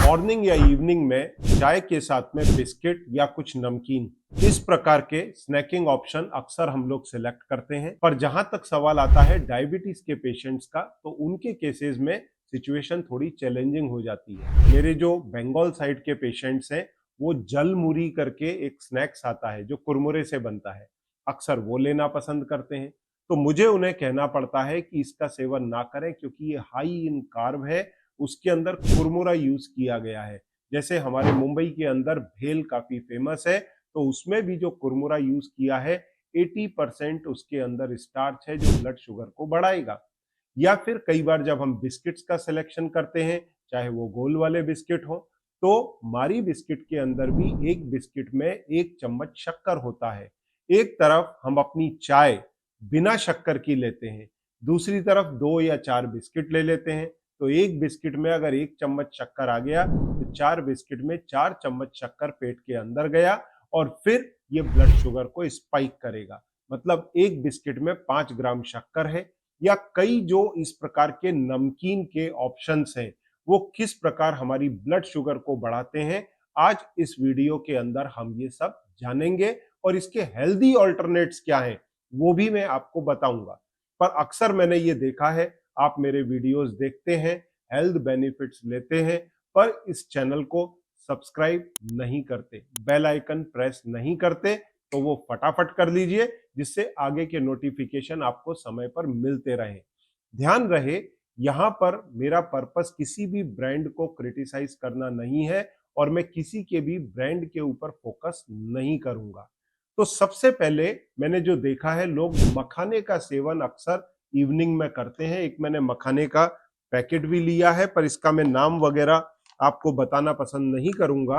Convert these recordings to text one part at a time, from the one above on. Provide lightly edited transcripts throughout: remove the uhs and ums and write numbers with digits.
Morning या evening में चाय के साथ में बिस्किट या कुछ नमकीन, इस प्रकार के स्नैकिंग ऑप्शन अक्सर हम लोग सिलेक्ट करते हैं। पर जहां तक सवाल आता है डायबिटीज के पेशेंट्स का, तो उनके केसेस में सिचुएशन थोड़ी चैलेंजिंग हो जाती है। मेरे जो बंगाल साइड के पेशेंट्स हैं, वो जल मुरी करके एक स्नैक्स आता है जो कुरमुरे से बनता है, अक्सर वो लेना पसंद करते हैं। तो मुझे उन्हें कहना पड़ता है कि इसका सेवन ना करें, क्योंकि ये हाई इन कार्ब है, उसके अंदर कुरमुरा यूज किया गया है। जैसे हमारे मुंबई के अंदर भेल काफी फेमस है, तो उसमें भी जो कुरमुरा यूज किया है 80% उसके अंदर स्टार्च है जो ब्लड शुगर को बढ़ाएगा। या फिर कई बार जब हम बिस्किट्स का सिलेक्शन करते हैं, चाहे वो गोल वाले बिस्किट हो, तो मारी बिस्किट के अंदर भी एक बिस्किट में 1 चम्मच शक्कर होता है। एक तरफ हम अपनी चाय बिना शक्कर की लेते हैं, दूसरी तरफ 2 या 4 बिस्किट ले लेते हैं। तो एक बिस्किट में अगर 1 चम्मच शक्कर आ गया, तो 4 बिस्किट में 4 चम्मच शक्कर पेट के अंदर गया, और फिर ये ब्लड शुगर को स्पाइक करेगा। मतलब एक बिस्किट में 5 ग्राम शक्कर है। या कई जो इस प्रकार के नमकीन के ऑप्शंस हैं, वो किस प्रकार हमारी ब्लड शुगर को बढ़ाते हैं, आज इस वीडियो के अंदर हम ये सब जानेंगे। और इसके हेल्दी ऑल्टरनेट्स क्या हैं, वो भी मैं आपको बताऊंगा। पर अक्सर मैंने ये देखा है, आप मेरे वीडियोस देखते हैं, हेल्थ बेनिफिट्स लेते हैं, पर इस चैनल को सब्सक्राइब नहीं करते, बेल आइकन प्रेस नहीं करते। तो वो फटाफट कर लीजिए, जिससे आगे के नोटिफिकेशन आपको समय पर मिलते रहे। ध्यान रहे, यहां पर मेरा पर्पस किसी भी ब्रांड को क्रिटिसाइज करना नहीं है, और मैं किसी के भी ब्रांड के ऊपर फोकस नहीं करूंगा। तो सबसे पहले मैंने जो देखा है, लोग मखाने का सेवन अक्सर इवनिंग में करते हैं। एक मैंने मखाने का पैकेट भी लिया है, पर इसका मैं नाम वगैरह आपको बताना पसंद नहीं करूंगा।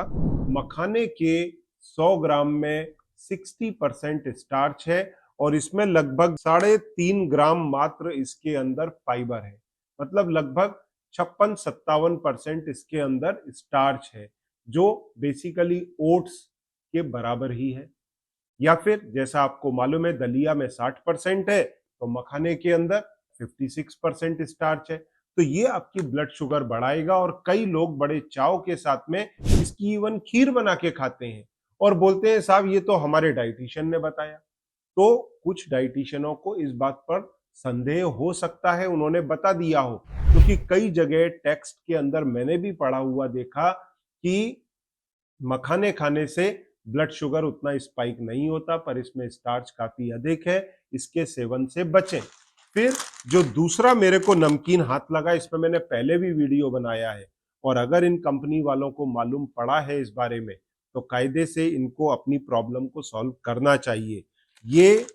मखाने के 100 ग्राम में 60% स्टार्च है, और इसमें लगभग 3.5 ग्राम मात्र इसके अंदर फाइबर है। मतलब लगभग 56-57% इसके अंदर स्टार्च है, जो बेसिकली ओट्स के बराबर ही है। या फिर जैसा आपको मालूम है, दलिया में 60% है, तो मखाने के अंदर 56% स्टार्च है। तो ये आपकी ब्लड शुगर बढ़ाएगा, और कई लोग बड़े चाव के साथ में इसकी इवन खीर बना के खाते हैं, और बोलते हैं साहब ये तो हमारे डाइटिशियन ने बताया। तो कुछ डाइटिशियनों को इस बात पर संदेह हो सकता है, उन्होंने बता दिया हो, क्योंकि कई जगह टेक्स्ट के अंदर मैंने भी पढ़ा हुआ देखा कि मखाने खाने से ब्लड शुगर उतना स्पाइक नहीं होता, पर इसमें स्टार्च काफी अधिक है, इसके सेवन से बचें। फिर जो दूसरा मेरे को नमकीन हाथ लगा, इसमें मैंने पहले भी वीडियो बनाया है, और अगर इन कंपनी वालों को मालूम पड़ा है इस बारे में, तो कायदे से इनको अपनी प्रॉब्लम को सॉल्व करना चाहिए। ये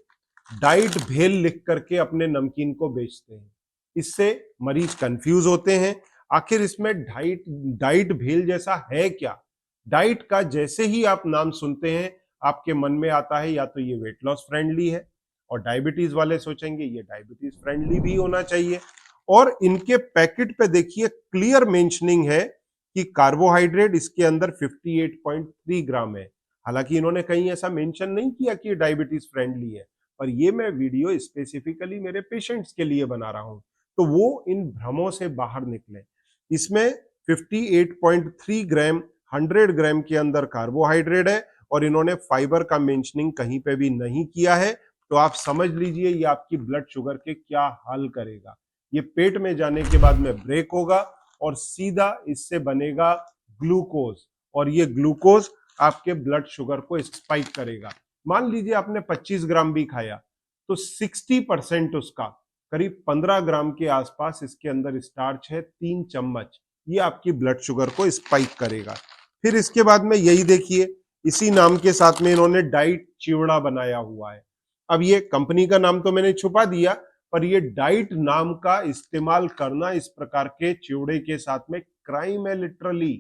डाइट भेल लिख करके अपने नमकीन को बेचते हैं, इससे मरीज कंफ्यूज होते हैं। आखिर इसमें डाइट डाइट भेल जैसा है क्या? डाइट का जैसे ही आप नाम सुनते हैं, आपके मन में आता है या तो ये वेट लॉस फ्रेंडली है, और डायबिटीज वाले सोचेंगे ये डायबिटीज फ्रेंडली भी होना चाहिए। और इनके पैकेट पे देखिए क्लियर मेंशनिंग है कि कार्बोहाइड्रेट इसके अंदर 58.3 ग्राम है। हालांकि इन्होंने कहीं ऐसा मेंशन नहीं किया कि ये डायबिटीज फ्रेंडली है, पर ये मैं वीडियो स्पेसिफिकली मेरे पेशेंट्स के लिए बना रहा हूं, तो वो इन भ्रमों से बाहर निकले। इसमें 58.3 ग्राम 100 ग्राम के अंदर कार्बोहाइड्रेट है, और इन्होंने फाइबर का मेंशनिंग कहीं पे भी नहीं किया है। तो आप समझ लीजिए ये आपकी ब्लड शुगर के क्या हाल करेगा। ये पेट में जाने के बाद में ब्रेक होगा, और सीधा इससे बनेगा ग्लूकोज, और ये ग्लूकोज आपके ब्लड शुगर को स्पाइक करेगा। मान लीजिए आपने 25 ग्राम भी खाया, तो 60% उसका करीब 15 ग्राम के आसपास इसके अंदर स्टार्च है, 3 चम्मच, ये आपकी ब्लड शुगर को स्पाइक करेगा। फिर इसके बाद में यही देखिए, इसी नाम के साथ में इन्होंने डाइट चिवड़ा बनाया हुआ है। अब ये कंपनी का नाम तो मैंने छुपा दिया, पर ये डाइट नाम का इस्तेमाल करना इस प्रकार के चिवड़े के साथ में क्राइम है लिटरली,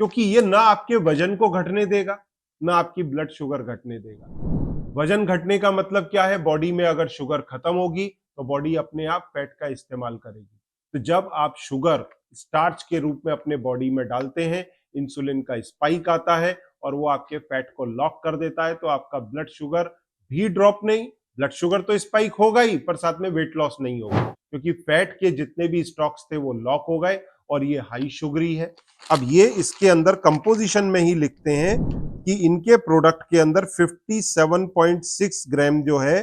क्योंकि ये ना आपके वजन को घटने देगा, ना आपकी ब्लड शुगर घटने देगा। वजन घटने का मतलब क्या है? बॉडी में अगर शुगर खत्म होगी, तो बॉडी अपने आप फैट का इस्तेमाल करेगी। तो जब आप शुगर स्टार्च के रूप में अपने बॉडी में डालते हैं, इंसुलिन का स्पाइक आता है, और वो आपके फैट को लॉक कर देता है। तो आपका ब्लड शुगर भी ड्रॉप नहीं, ब्लड शुगर तो स्पाइक होगा ही, पर साथ में वेट लॉस नहीं होगा, क्योंकि फैट के जितने भी स्टॉक्स थे वो लॉक हो गए, और ये हाई शुगरी है। अब ये इसके अंदर कंपोजिशन में ही लिखते हैं कि इनके प्रोडक्ट के अंदर 57.6 ग्राम जो है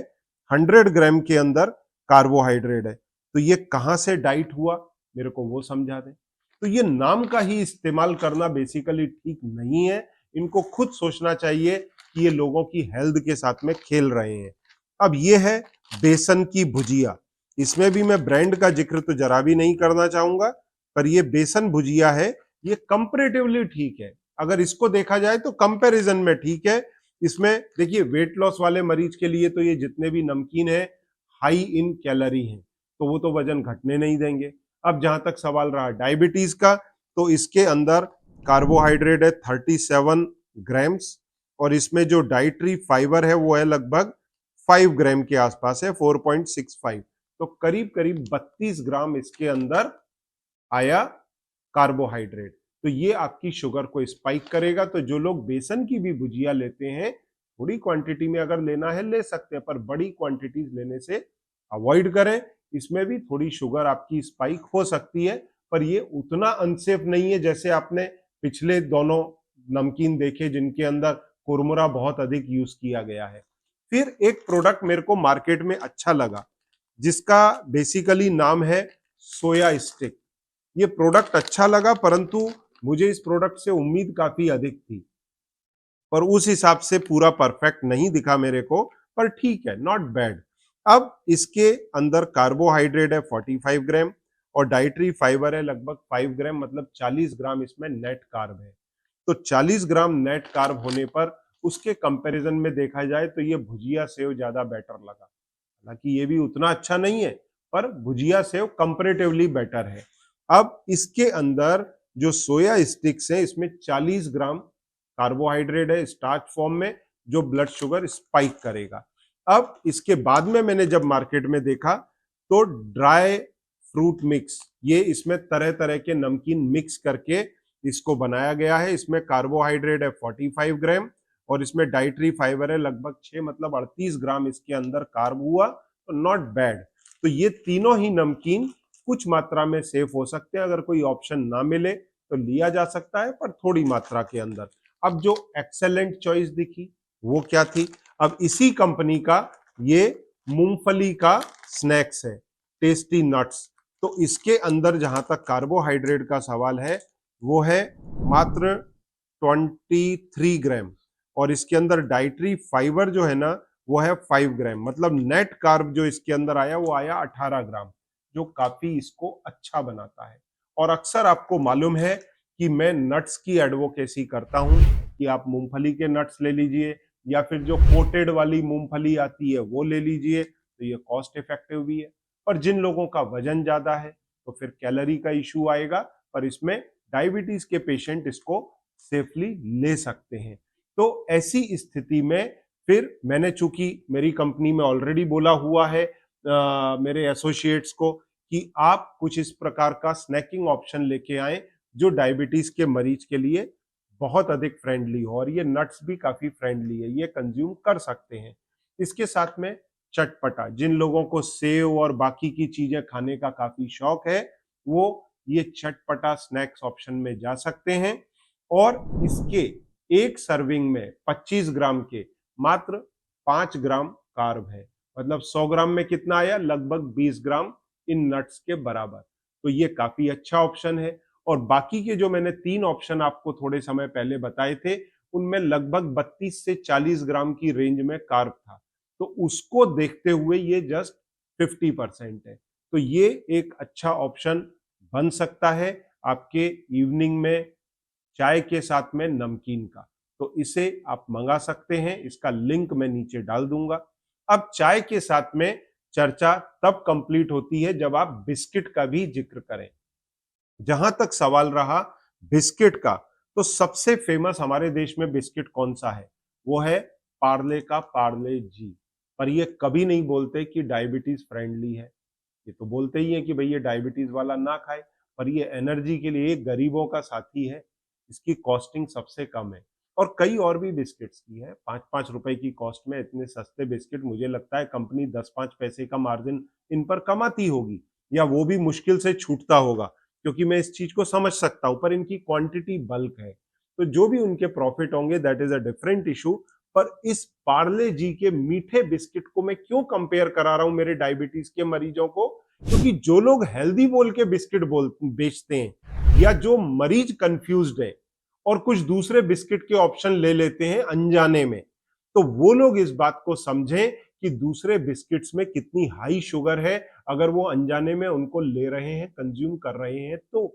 100 ग्राम के अंदर कार्बोहाइड्रेट है। तो ये कहां से डाइट हुआ, मेरे को वो समझा दे। तो ये नाम का ही इस्तेमाल करना बेसिकली ठीक नहीं है। इनको खुद सोचना चाहिए कि ये लोगों की हेल्थ के साथ में खेल रहे हैं। अब ये है बेसन की भुजिया। इसमें भी मैं ब्रांड का जिक्र तो जरा भी नहीं करना चाहूंगा, पर ये बेसन भुजिया है, ये कंपैरेटिवली ठीक है। अगर इसको देखा जाए तो कंपैरिजन में ठीक है। इसमें देखिए वेट लॉस वाले मरीज के लिए तो ये जितने भी नमकीन है हाई इन कैलोरी हैं, तो वो तो वजन घटने नहीं देंगे। अब जहां तक सवाल रहा डायबिटीज का, तो इसके अंदर कार्बोहाइड्रेट है 37 ग्राम्स और इसमें जो डाइटरी फाइबर है वो है लगभग 5 ग्राम के आसपास है, 4.65। तो करीब करीब 32 ग्राम इसके अंदर आया कार्बोहाइड्रेट। तो ये आपकी शुगर को स्पाइक करेगा। तो जो लोग बेसन की भी भुजिया लेते हैं, थोड़ी क्वांटिटी में अगर लेना है ले सकते हैं, पर बड़ी क्वांटिटीज लेने से अवॉइड करें। इसमें भी थोड़ी शुगर आपकी स्पाइक हो सकती है, पर ये उतना अनसेफ नहीं है जैसे आपने पिछले दोनों नमकीन देखे जिनके अंदर कुरमुरा बहुत अधिक यूज किया गया है। फिर एक प्रोडक्ट मेरे को मार्केट में अच्छा लगा जिसका बेसिकली नाम है सोया स्टिक। ये प्रोडक्ट अच्छा लगा, परंतु मुझे इस प्रोडक्ट से उम्मीद काफी अधिक थी, पर उस हिसाब से पूरा परफेक्ट नहीं दिखा मेरे को, पर ठीक है, नॉट बैड। अब इसके अंदर कार्बोहाइड्रेट है 45 ग्राम और डाइटरी फाइबर है लगभग 5 ग्राम, मतलब 40 ग्राम इसमें नेट कार्ब है। तो 40 ग्राम नेट कार्ब होने पर उसके कंपैरिजन में देखा जाए तो ये भुजिया सेव ज्यादा बेटर लगा। हालांकि ये भी उतना अच्छा नहीं है, पर भुजिया सेव कंपैरेटिवली बेटर है। अब इसके अंदर जो सोया स्टिक्स है इसमें 40 ग्राम कार्बोहाइड्रेट है स्टार्च फॉर्म में, जो ब्लड शुगर स्पाइक करेगा। अब इसके बाद में मैंने जब मार्केट में देखा तो ड्राई फ्रूट मिक्स, ये इसमें तरह तरह के नमकीन मिक्स करके इसको बनाया गया है। इसमें कार्बोहाइड्रेट है 45 ग्राम और इसमें डाइटरी फाइबर है लगभग 6, मतलब 38 ग्राम इसके अंदर कार्ब हुआ। तो नॉट बैड। तो ये तीनों ही नमकीन कुछ मात्रा में सेफ हो सकते हैं। अगर कोई ऑप्शन ना मिले तो लिया जा सकता है, पर थोड़ी मात्रा के अंदर। अब जो एक्सेलेंट चॉइस दिखी वो क्या थी, अब इसी कंपनी का ये मूंगफली का स्नैक्स है, टेस्टी नट्स। तो इसके अंदर जहां तक कार्बोहाइड्रेट का सवाल है वो है मात्र 23 ग्राम और इसके अंदर डाइटरी फाइबर जो है ना वो है 5 ग्राम, मतलब नेट कार्ब जो इसके अंदर आया वो आया 18 ग्राम, जो काफी इसको अच्छा बनाता है। और अक्सर आपको मालूम है कि मैं नट्स की एडवोकेसी करता हूं कि आप मूंगफली के नट्स ले लीजिए या फिर जो कोटेड वाली मूंगफली आती है वो ले लीजिए, तो ये कॉस्ट इफेक्टिव भी है। पर जिन लोगों का वजन ज्यादा है तो फिर कैलोरी का इशू आएगा, पर इसमें डायबिटीज के पेशेंट इसको सेफली ले सकते हैं। तो ऐसी स्थिति में फिर मैंने, चूंकि मेरी कंपनी में ऑलरेडी बोला हुआ है मेरे एसोसिएट्स को कि आप कुछ इस प्रकार का स्नैकिंग ऑप्शन लेके आए जो डायबिटीज के मरीज के लिए बहुत अधिक फ्रेंडली हो, और ये नट्स भी काफी फ्रेंडली है, ये कंज्यूम कर सकते हैं। इसके साथ में चटपटा, जिन लोगों को सेव और बाकी की चीजें खाने का काफी शौक है वो ये चटपटा स्नैक्स ऑप्शन में जा सकते हैं। और इसके एक सर्विंग में 25 ग्राम के मात्र 5 ग्राम कार्ब है, मतलब 100 ग्राम में कितना आया, लगभग 20 ग्राम इन नट्स के बराबर। तो ये काफी अच्छा ऑप्शन है। और बाकी के जो मैंने 3 ऑप्शन आपको थोड़े समय पहले बताए थे उनमें लगभग 32 से 40 ग्राम की रेंज में कार्ब था, तो उसको देखते हुए ये जस्ट 50% है। तो ये एक अच्छा ऑप्शन बन सकता है आपके इवनिंग में चाय के साथ में नमकीन का। तो इसे आप मंगा सकते हैं, इसका लिंक मैं नीचे डाल दूंगा। अब चाय के साथ में चर्चा तब कंप्लीट होती है जब आप बिस्किट का भी जिक्र करें। जहां तक सवाल रहा बिस्किट का, तो सबसे फेमस हमारे देश में बिस्किट कौन सा है, वो है पार्ले का पार्ले जी। पर ये कभी नहीं बोलते कि डायबिटीज फ्रेंडली है, ये तो बोलते ही है कि भाई ये डायबिटीज वाला ना खाए, पर ये एनर्जी के लिए गरीबों का साथी है। इसकी कॉस्टिंग सबसे कम है और कई और भी बिस्किट्स की है, 5-5 रुपए की कॉस्ट में इतने सस्ते बिस्किट, मुझे लगता है कंपनी 10-5 पैसे का मार्जिन इन पर कमाती होगी या वो भी मुश्किल से छूटता होगा। क्योंकि मैं इस चीज को समझ सकता हूं, पर इनकी क्वांटिटी बल्क है, तो जो भी उनके प्रॉफिट होंगे that is a different issue. पर इस पार्ले जी के मीठे बिस्किट को मैं क्यों कंपेयर करा रहा हूं मेरे डायबिटीज के मरीजों को? क्योंकि जो लोग हेल्दी बोल के बिस्किट बेचते हैं, या जो मरीज कंफ्यूज्ड है और कुछ दूसरे बिस्किट के ऑप्शन ले लेते हैं अनजाने में, तो वो लोग इस बात को समझें कि दूसरे बिस्किट्स में कितनी हाई शुगर है, अगर वो अनजाने में उनको ले रहे हैं, कंज्यूम कर रहे हैं तो।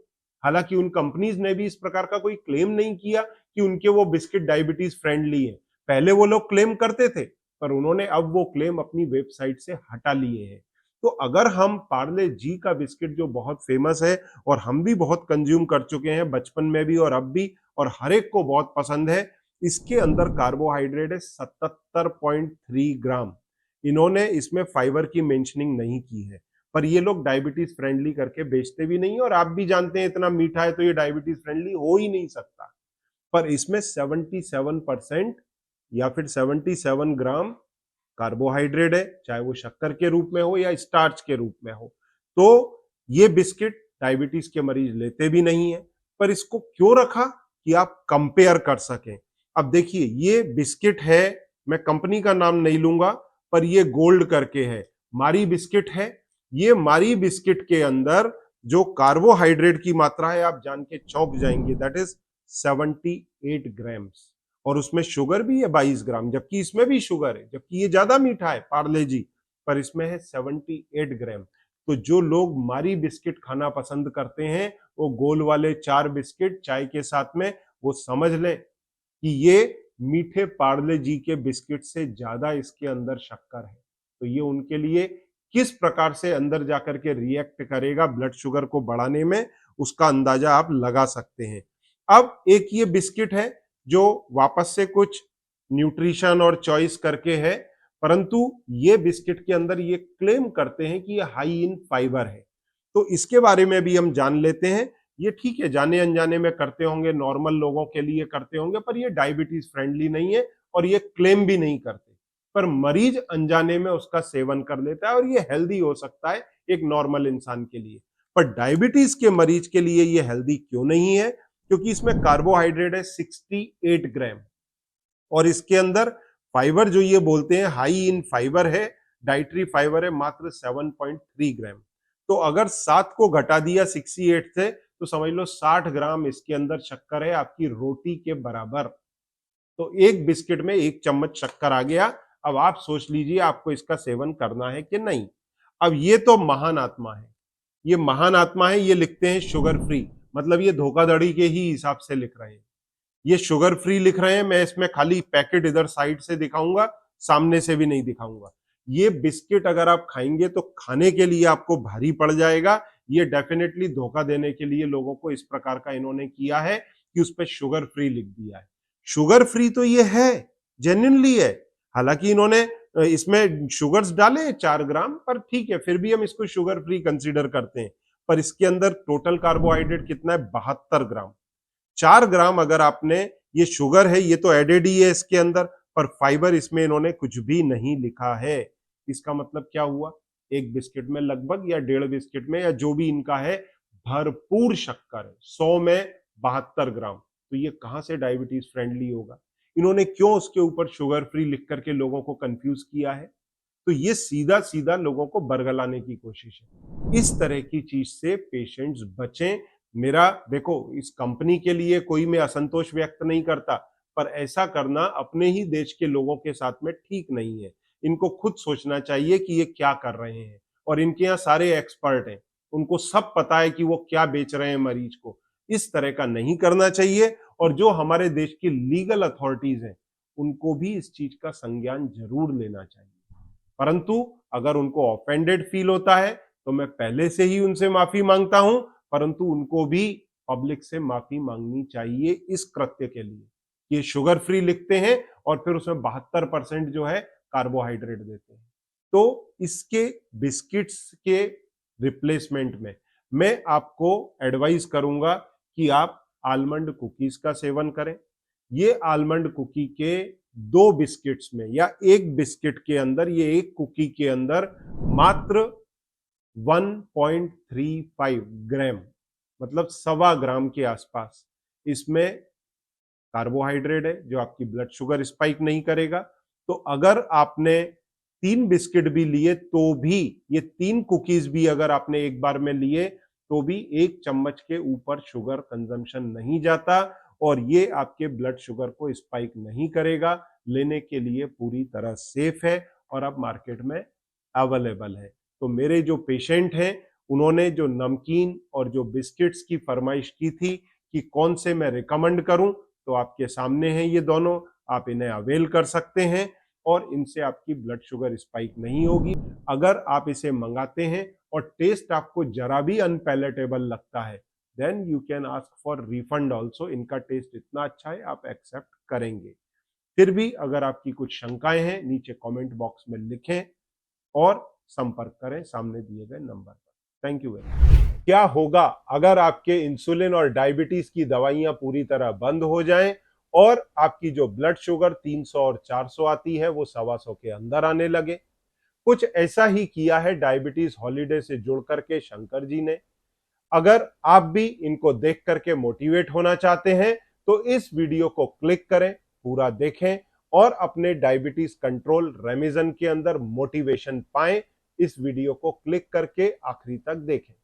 हालांकि उन कंपनीज ने भी इस प्रकार का कोई क्लेम नहीं किया कि उनके वो बिस्किट डायबिटीज फ्रेंडली है। पहले वो लोग क्लेम करते थे, पर उन्होंने अब वो क्लेम अपनी वेबसाइट से हटा लिए हैं। तो अगर हम पार्ले जी का बिस्किट जो बहुत फेमस है और हम भी बहुत कंज्यूम कर चुके हैं बचपन में भी और अब भी, और हर एक को बहुत पसंद है, इसके अंदर कार्बोहाइड्रेट है 77.3 ग्राम। इन्होंने इसमें फाइबर की मेंशनिंग नहीं की है, पर ये लोग डायबिटीज फ्रेंडली करके बेचते भी नहीं, और आप भी जानते हैं इतना मीठा है तो ये डायबिटीज फ्रेंडली हो ही नहीं सकता। पर इसमें 77% या फिर 77 ग्राम कार्बोहाइड्रेट है, चाहे वो शक्कर के रूप में हो या स्टार्च के रूप में हो। तो ये बिस्किट डायबिटीज के मरीज लेते भी नहीं है, पर इसको क्यों रखा? कि आप कंपेयर कर सकें। अब देखिए ये बिस्किट है, मैं कंपनी का नाम नहीं लूंगा, पर ये गोल्ड करके है, मारी बिस्किट है। ये मारी बिस्किट के अंदर जो कार्बोहाइड्रेट की मात्रा है आप जान के चौंक जाएंगे, दैट इज 78 ग्राम्स, और उसमें शुगर भी है 22 ग्राम, जबकि इसमें भी शुगर है, जबकि ये ज्यादा मीठा है पार्ले जी, पर इसमें है 78 ग्राम। तो जो लोग मारी बिस्किट खाना पसंद करते हैं, वो गोल वाले 4 बिस्किट चाय के साथ में, वो समझ लें कि ये मीठे पार्ले जी के बिस्किट से ज्यादा इसके अंदर शक्कर है। तो ये उनके लिए किस प्रकार से अंदर जाकर के रिएक्ट करेगा ब्लड शुगर को बढ़ाने में, उसका अंदाजा आप लगा सकते हैं। अब एक ये बिस्किट है जो वापस से कुछ न्यूट्रिशन और चॉइस करके है, परंतु ये बिस्किट के अंदर ये क्लेम करते हैं कि ये हाई इन फाइबर है। तो इसके बारे में भी हम जान लेते हैं। ये ठीक है, जाने अनजाने में करते होंगे, नॉर्मल लोगों के लिए करते होंगे, पर ये डायबिटीज फ्रेंडली नहीं है और ये क्लेम भी नहीं करते, पर मरीज अनजाने में उसका सेवन कर लेता है और ये हेल्दी हो सकता है एक नॉर्मल इंसान के लिए। पर डायबिटीज के मरीज के लिए ये हेल्दी क्यों नहीं है? क्योंकि इसमें कार्बोहाइड्रेट है 68 ग्राम, और इसके अंदर फाइबर जो ये बोलते हैं हाई इन फाइबर है, डाइटरी फाइबर है मात्र 7.3 ग्राम। तो अगर 7 को घटा दिया 68 से, तो समझ लो 60 ग्राम इसके अंदर शक्कर है, आपकी रोटी के बराबर। तो एक बिस्किट में 1 चम्मच शक्कर आ गया। अब आप सोच लीजिए आपको इसका सेवन करना है कि नहीं। अब ये तो महान आत्मा है, ये महान आत्मा है, ये लिखते हैं शुगर फ्री, मतलब ये धोखाधड़ी के ही हिसाब से लिख रहे हैं। ये शुगर फ्री लिख रहे हैं, मैं इसमें खाली पैकेट इधर साइड से दिखाऊंगा, सामने से भी नहीं दिखाऊंगा। ये बिस्किट अगर आप खाएंगे तो खाने के लिए आपको भारी पड़ जाएगा। ये डेफिनेटली धोखा देने के लिए लोगों को इस प्रकार का इन्होंने किया है कि उस पर शुगर फ्री लिख दिया है। शुगर फ्री तो ये है, जेन्युइनली है। हालांकि इन्होंने इसमें शुगर्स डाले 4 ग्राम, पर ठीक है, फिर भी हम इसको शुगर फ्री कंसीडर करते हैं। पर इसके अंदर टोटल कार्बोहाइड्रेट कितना है? 72 ग्राम। 4 ग्राम अगर आपने, ये शुगर है, ये तो एडेड ही है इसके अंदर, पर फाइबर इसमें इन्होंने कुछ भी नहीं लिखा है। इसका मतलब क्या हुआ? एक बिस्किट में लगभग, या 1.5 बिस्किट में, या जो भी इनका है, भरपूर शक्कर है, 100 में 72 ग्राम। तो ये कहां से डायबिटीज फ्रेंडली होगा? इन्होंने क्यों उसके ऊपर शुगर फ्री लिख करके लोगों को कंफ्यूज किया है? तो ये सीधा सीधा लोगों को बरगलाने की कोशिश है। इस तरह की चीज से पेशेंट्स बचें। मेरा देखो, इस कंपनी के लिए कोई मैं असंतोष व्यक्त नहीं करता, पर ऐसा करना अपने ही देश के लोगों के साथ में ठीक नहीं है। इनको खुद सोचना चाहिए कि ये क्या कर रहे हैं, और इनके यहाँ सारे एक्सपर्ट हैं, उनको सब पता है कि वो क्या बेच रहे हैं मरीज को। इस तरह का नहीं करना चाहिए, और जो हमारे देश की लीगल अथॉरिटीज हैं उनको भी इस चीज का संज्ञान जरूर लेना चाहिए। परंतु अगर उनको ऑफेंडेड फील होता है तो मैं पहले से ही उनसे माफी मांगता हूं, परंतु उनको भी पब्लिक से माफी मांगनी चाहिए इस कृत्य के लिए। ये शुगर फ्री लिखते हैं और फिर उसमें 72% जो है कार्बोहाइड्रेट देते हैं। तो इसके बिस्किट्स के रिप्लेसमेंट में मैं आपको एडवाइस करूंगा कि आप आलमंड कुकीज का सेवन करें। ये आलमंड कुकी के 2 बिस्किट्स में, या एक बिस्किट के अंदर, ये एक कुकी के अंदर मात्र 1.35 ग्राम मतलब 1.25 ग्राम के आसपास। इसमें कार्बोहाइड्रेट है जो आपकी ब्लड शुगर स्पाइक नहीं करेगा। तो अगर आपने 3 बिस्किट भी लिए तो भी, ये 3 कुकीज भी अगर आपने एक बार में लिए तो भी 1 चम्मच के ऊपर शुगर कंजम्पशन नहीं जाता और ये आपके ब्लड शुगर को स्पाइक नहीं करेगा। लेने के लिए पूरी तरह सेफ है और अब मार्केट में अवेलेबल है। तो मेरे जो पेशेंट हैं उन्होंने जो नमकीन और जो बिस्किट्स की फरमाइश की थी कि कौन से मैं रिकमेंड करूं, तो आपके सामने हैं ये दोनों, आप इन्हें अवेल कर सकते हैं और इनसे आपकी ब्लड शुगर स्पाइक नहीं होगी। अगर आप इसे मंगाते हैं और टेस्ट आपको जरा भी अनपैलेटेबल लगता है, then you can ask for refund also. इनका टेस्ट इतना अच्छा है, आप एक्सेप्ट करेंगे। फिर भी अगर आपकी कुछ शंकाएं हैं, नीचे कमेंट बॉक्स में लिखें और संपर्क करें सामने दिए गए नंबर पर। Thank you very much. क्या होगा अगर आपके इंसुलिन और डायबिटीज की दवाइयां पूरी तरह बंद हो जाएं और आपकी जो ब्लड शुगर 300 और 400 आती है वो 125 के अंदर आने लगे? कुछ ऐसा ही किया है डायबिटीज हॉलीडे से जुड़ करके शंकर जी ने। अगर आप भी इनको देख करके मोटिवेट होना चाहते हैं तो इस वीडियो को क्लिक करें, पूरा देखें और अपने डायबिटीज कंट्रोल रेमिजन के अंदर मोटिवेशन पाएं। इस वीडियो को क्लिक करके आखिरी तक देखें।